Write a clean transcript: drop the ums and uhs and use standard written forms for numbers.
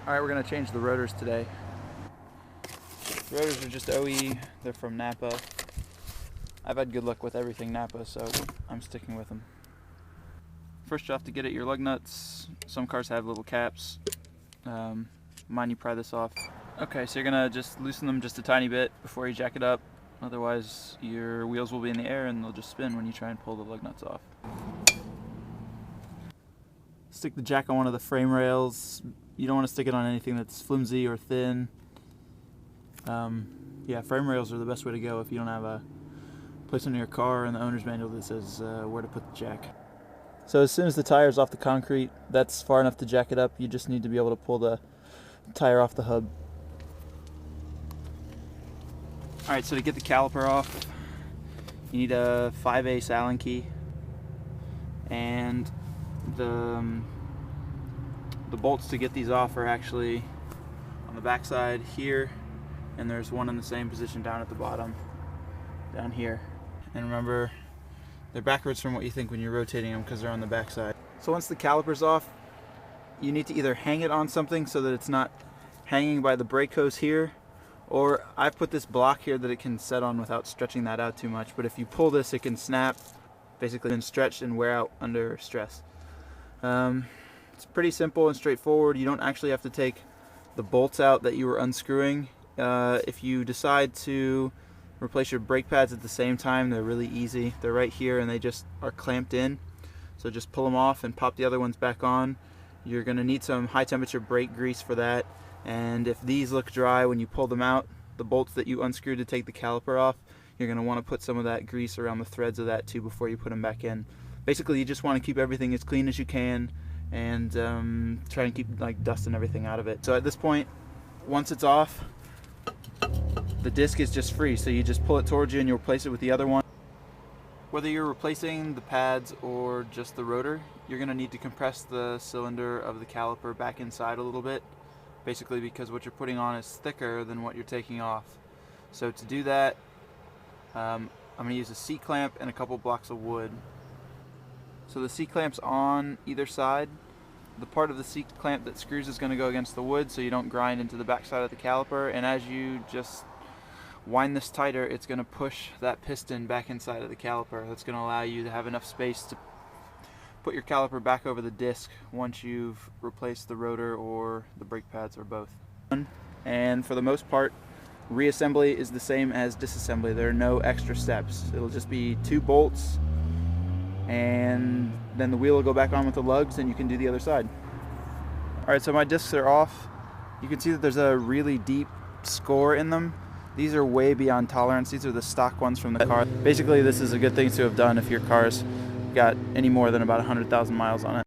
Alright, we're going to change the rotors today. The rotors are just OE, they're from Napa. I've had good luck with everything Napa, so I'm sticking with them. First you have to get at your lug nuts. Some cars have little caps. Mine, you pry this off. Okay, so you're going to just loosen them just a tiny bit before you jack it up. Otherwise your wheels will be in the air and they'll just spin when you try and pull the lug nuts off. Stick the jack on one of the frame rails. You don't want to stick it on anything that's flimsy or thin. Yeah, frame rails are the best way to go if you don't have a place in your car in the owner's manual that says where to put the jack. So as soon as the tire's off the concrete, that's far enough to jack it up. You just need to be able to pull the tire off the hub. Alright, so to get the caliper off, you need a 5/8 Allen key, and the bolts to get these off are actually on the back side here, and there's one in the same position down at the bottom, down here. And remember, they're backwards from what you think when you're rotating them because they're on the back side. So once the caliper's off, you need to either hang it on something so that it's not hanging by the brake hose here, or I've put this block here that it can set on without stretching that out too much, but if you pull this it can snap, basically then stretch and wear out under stress. It's pretty simple and straightforward. You don't actually have to take the bolts out that you were unscrewing. If you decide to replace your brake pads at the same time, they're really easy. They're right here and they just are clamped in. So just pull them off and pop the other ones back on. You're going to need some high temperature brake grease for that. And if these look dry when you pull them out, the bolts that you unscrewed to take the caliper off, you're going to want to put some of that grease around the threads of that too before you put them back in. Basically, you just want to keep everything as clean as you can and try and keep like dust and everything out of it. So at this point, once it's off, the disc is just free, so you just pull it towards you and you replace it with the other one. Whether you're replacing the pads or just the rotor, you're going to need to compress the cylinder of the caliper back inside a little bit, basically because what you're putting on is thicker than what you're taking off. So to do that, I'm going to use a C-clamp and a couple blocks of wood. So the C-clamp's on either side. The part of the C-clamp that screws is going to go against the wood so you don't grind into the back side of the caliper, and as you just wind this tighter, it's going to push that piston back inside of the caliper. That's going to allow you to have enough space to put your caliper back over the disc once you've replaced the rotor or the brake pads or both. And for the most part, reassembly is the same as disassembly. There are no extra steps. It'll just be 2 bolts, and then the wheel will go back on with the lugs and you can do the other side. Alright, so my discs are off. You can see that there's a really deep score in them. These are way beyond tolerance. These are the stock ones from the car. Basically, this is a good thing to have done if your car's got any more than about 100,000 miles on it.